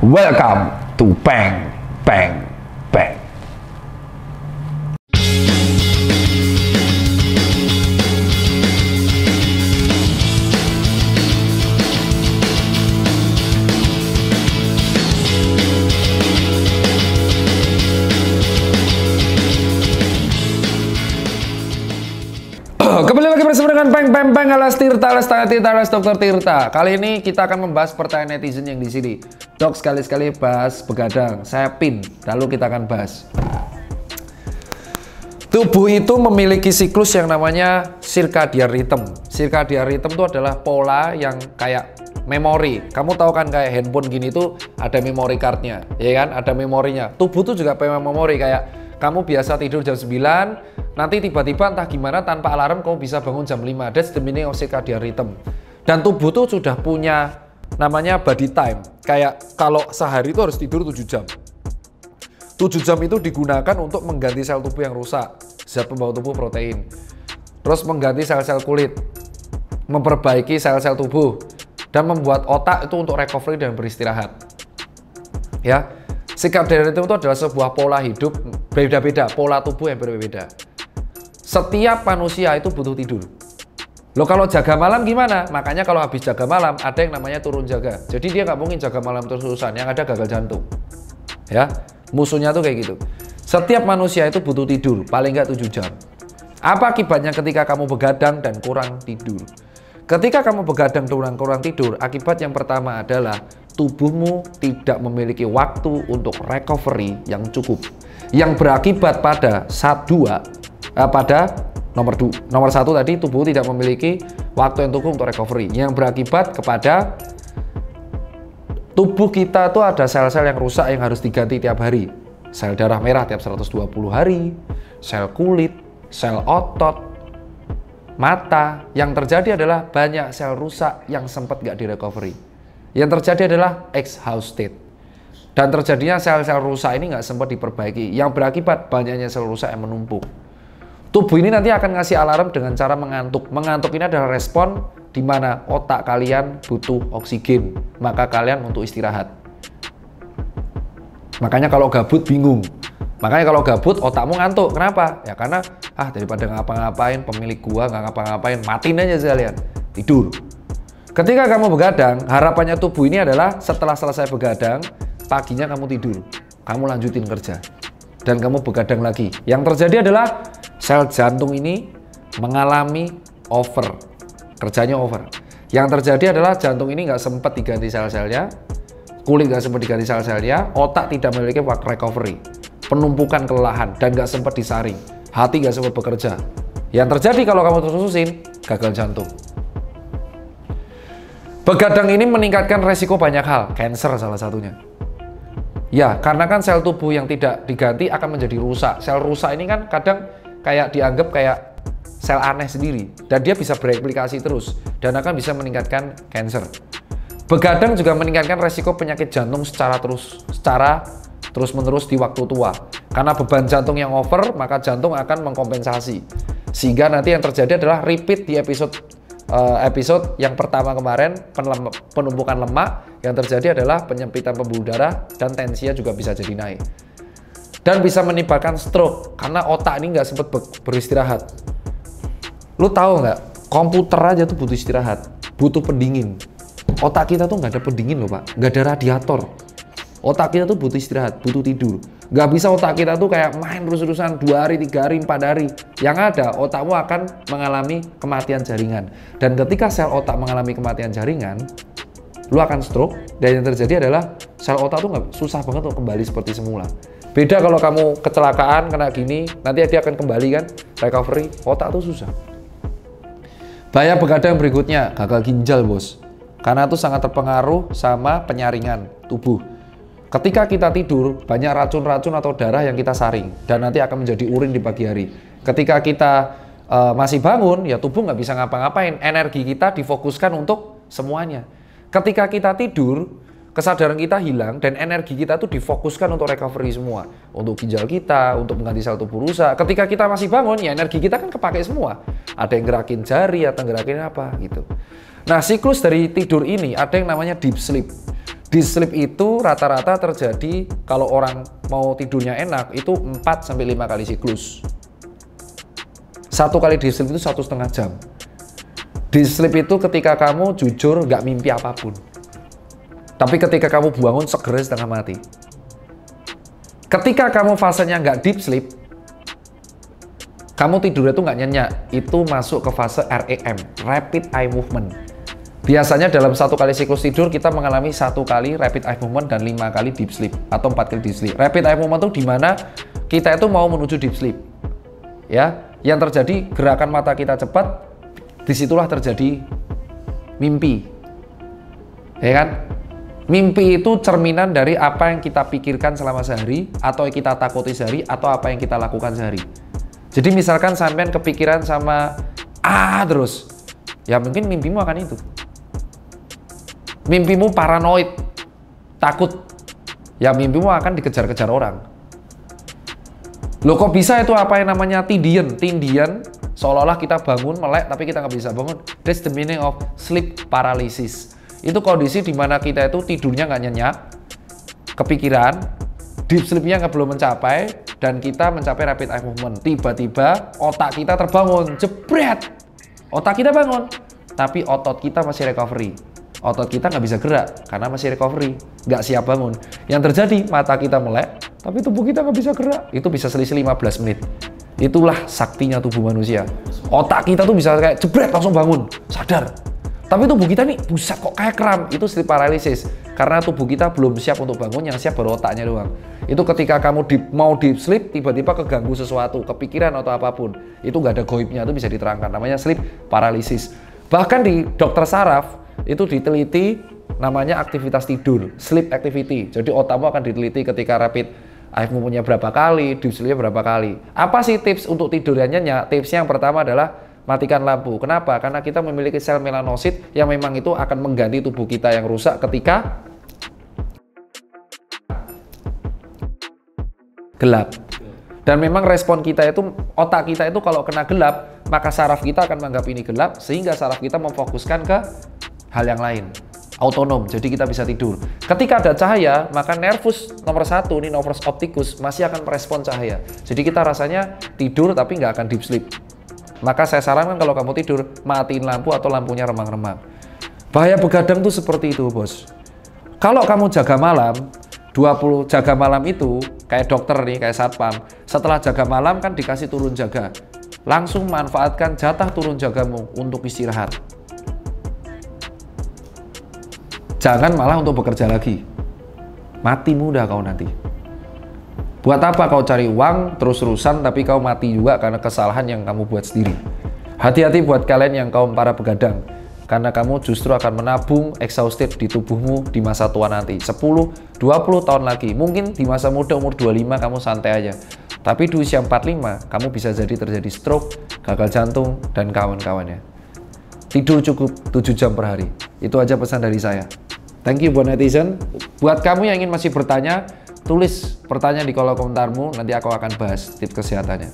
Welcome to Bang Bang Bang. Kembali lagi bersama dengan Bang Bang Bang alias Tirta alias Tirta alias Dokter Tirta. Kali ini kita akan membahas pertanyaan netizen yang di sini. Dok, sekali-sekali bahas begadang. Saya pin, lalu kita akan bahas. Tubuh itu memiliki siklus yang namanya circadian rhythm. Circadian rhythm itu adalah pola yang kayak memori. Kamu tahu kan kayak handphone gini tuh ada memory cardnya, ya kan? Ada memorinya. Tubuh tuh juga punya memori kayak kamu biasa tidur jam 9, nanti tiba-tiba entah gimana tanpa alarm kamu bisa bangun jam 5. That's the meaning of circadian rhythm. Dan tubuh tuh sudah punya namanya body time. Kayak kalau sehari itu harus tidur 7 jam. 7 jam itu digunakan untuk mengganti sel tubuh yang rusak, zat pembawa tubuh protein. Terus mengganti sel-sel kulit, memperbaiki sel-sel tubuh, dan membuat otak itu untuk recovery dan beristirahat. Ya, circadian rhythm itu adalah sebuah pola hidup beda-beda, pola tubuh yang berbeda. Setiap manusia itu butuh tidur. Loh, kalau jaga malam gimana? Makanya kalau habis jaga malam ada yang namanya turun jaga. Jadi dia nggak mungkin jaga malam terus-terusan, yang ada gagal jantung. Ya, musuhnya tuh kayak gitu. Setiap manusia itu butuh tidur, paling nggak 7 jam. Apa akibatnya ketika kamu begadang dan kurang tidur? Ketika kamu begadang dan kurang tidur, akibat yang pertama adalah tubuhmu tidak memiliki waktu untuk recovery yang cukup. Yang berakibat pada nomor satu tadi, tubuh tidak memiliki waktu yang cukup untuk recovery. Yang berakibat kepada tubuh kita tuh ada sel-sel yang rusak yang harus diganti tiap hari. Sel darah merah tiap 120 hari, sel kulit, sel otot, mata. Yang terjadi adalah banyak sel rusak yang sempat gak direcovery. Yang terjadi adalah exhausted. Dan terjadinya sel-sel rusak ini nggak sempat diperbaiki. Yang berakibat banyaknya sel rusak yang menumpuk. Tubuh ini nanti akan ngasih alarm dengan cara mengantuk. Mengantuk ini adalah respon di mana otak kalian butuh oksigen. Maka kalian untuk istirahat. Makanya kalau gabut bingung. Makanya kalau gabut otakmu ngantuk. Kenapa? Ya karena daripada ngapa-ngapain, pemilik gua nggak ngapa-ngapain, matiin aja sekalian. Tidur. Ketika kamu begadang, harapannya tubuh ini adalah setelah selesai begadang, paginya kamu tidur. Kamu lanjutin kerja. Dan kamu begadang lagi. Yang terjadi adalah sel jantung ini mengalami over. Kerjanya over. Yang terjadi adalah jantung ini nggak sempat diganti sel-selnya, kulit nggak sempat diganti sel-selnya, otak tidak memiliki waktu recovery, penumpukan kelelahan, dan nggak sempat disaring, hati nggak sempat bekerja. Yang terjadi kalau kamu terus-terusin, gagal jantung. Begadang ini meningkatkan resiko banyak hal, cancer salah satunya. Ya, karena kan sel tubuh yang tidak diganti akan menjadi rusak. Sel rusak ini kan kadang kayak dianggap kayak sel aneh sendiri. Dan dia bisa bereplikasi terus. Dan akan bisa meningkatkan cancer. Begadang juga meningkatkan resiko penyakit jantung secara terus-menerus di waktu tua. Karena beban jantung yang over, maka jantung akan mengkompensasi. Sehingga nanti yang terjadi adalah repeat di episode yang pertama kemarin, penumpukan lemak. Yang terjadi adalah penyempitan pembuluh darah dan tensinya juga bisa jadi naik. Dan bisa menimbulkan stroke karena otak ini nggak sempat beristirahat. Lu tahu nggak? Komputer aja tuh butuh istirahat, butuh pendingin. Otak kita tuh nggak ada pendingin loh Pak, nggak ada radiator. Otak kita tuh butuh istirahat, butuh tidur. Nggak bisa otak kita tuh kayak main terus-terusan 2 hari, 3 hari, 4 hari. Yang ada, otakmu akan mengalami kematian jaringan. Dan ketika sel otak mengalami kematian jaringan, lu akan stroke. Dan yang terjadi adalah sel otak tuh susah banget untuk kembali seperti semula. Beda kalau kamu kecelakaan, kena gini, nanti dia akan kembali kan, recovery. Otak tuh susah. Bahaya begadang berikutnya, gagal ginjal bos. Karena itu sangat terpengaruh sama penyaringan tubuh. Ketika kita tidur, banyak racun-racun atau darah yang kita saring. Dan nanti akan menjadi urin di pagi hari. Ketika kita masih bangun, ya tubuh nggak bisa ngapa-ngapain. Energi kita difokuskan untuk semuanya. Ketika kita tidur, kesadaran kita hilang dan energi kita tuh difokuskan untuk recovery semua. Untuk ginjal kita, untuk mengganti sel tubuh rusak. Ketika kita masih bangun, ya energi kita kan kepake semua. Ada yang gerakin jari, atau gerakin apa gitu. Nah, siklus dari tidur ini ada yang namanya deep sleep. Deep sleep itu rata-rata terjadi kalau orang mau tidurnya enak itu 4-5 kali siklus. 1 kali deep sleep itu 1,5 jam. Deep sleep itu ketika kamu jujur nggak mimpi apapun. Tapi ketika kamu bangun seger setengah mati. Ketika kamu fasenya nggak deep sleep, kamu tidurnya itu nggak nyenyak. Itu masuk ke fase REM, Rapid Eye Movement. Biasanya dalam 1 kali siklus tidur kita mengalami 1 kali rapid eye movement dan 5 kali deep sleep atau 4 kali deep sleep. Rapid eye movement itu dimana kita itu mau menuju deep sleep, ya. Yang terjadi gerakan mata kita cepat, disitulah terjadi mimpi, ya kan? Mimpi itu cerminan dari apa yang kita pikirkan selama sehari atau yang kita takuti sehari atau apa yang kita lakukan sehari. Jadi misalkan sampean kepikiran sama terus, ya mungkin mimpimu akan itu. Mimpimu paranoid, takut, ya mimpimu akan dikejar-kejar orang. Loh kok bisa itu apa yang namanya tindian, seolah-olah kita bangun melek tapi kita nggak bisa bangun. That's the meaning of sleep paralysis. Itu kondisi dimana kita itu tidurnya nggak nyenyak, kepikiran, deep sleep-nya belum mencapai, dan kita mencapai rapid eye movement. Tiba-tiba otak kita terbangun, jebret. Otak kita bangun, tapi otot kita masih recovery. Otot kita nggak bisa gerak karena masih recovery, nggak siap bangun. Yang terjadi mata kita melek, tapi tubuh kita nggak bisa gerak. Itu bisa selisih 15 menit. Itulah saktinya tubuh manusia. Otak kita tuh bisa kayak jebret langsung bangun, sadar. Tapi tubuh kita nih buset kok kayak kram. Itu sleep paralysis karena tubuh kita belum siap untuk bangun, yang siap baru otaknya doang. Itu ketika kamu mau deep sleep, tiba-tiba keganggu sesuatu, kepikiran atau apapun. Itu nggak ada goibnya, itu bisa diterangkan. Namanya sleep paralysis. Bahkan di dokter saraf itu diteliti namanya aktivitas tidur, sleep activity. Jadi otakmu akan diteliti ketika rapid eye movement-nya berapa kali, deep sleep-nya berapa kali. Apa sih tips untuk tidur yang nyenyak? Tipsnya yang pertama adalah matikan lampu. Kenapa? Karena kita memiliki sel melanosit yang memang itu akan mengganti tubuh kita yang rusak ketika gelap. Dan memang respon kita itu, otak kita itu kalau kena gelap, maka saraf kita akan menganggap ini gelap, sehingga saraf kita memfokuskan ke hal yang lain, autonom, jadi kita bisa tidur. Ketika ada cahaya, maka nervus nomor 1, ini nervus opticus, masih akan merespon cahaya. Jadi kita rasanya tidur tapi nggak akan deep sleep. Maka saya sarankan kalau kamu tidur, matiin lampu atau lampunya remang-remang. Bahaya begadang tuh seperti itu, bos. Kalau kamu jaga malam, 20 jaga malam itu, kayak dokter nih, kayak satpam, setelah jaga malam kan dikasih turun jaga. Langsung manfaatkan jatah turun jagamu untuk istirahat. Jangan malah untuk bekerja lagi. Mati muda kau nanti. Buat apa kau cari uang terus-terusan tapi kau mati juga karena kesalahan yang kamu buat sendiri. Hati-hati buat kalian yang kaum para begadang. Karena kamu justru akan menabung exhausted di tubuhmu di masa tua nanti. 10-20 tahun lagi. Mungkin di masa muda umur 25 kamu santai aja. Tapi di usia 45 kamu bisa jadi terjadi stroke, gagal jantung, dan kawan-kawannya. Tidur cukup 7 jam per hari. Itu aja pesan dari saya. Thank you buat netizen. Buat kamu yang ingin masih bertanya, tulis pertanyaan di kolom komentarmu, nanti aku akan bahas tips kesehatannya.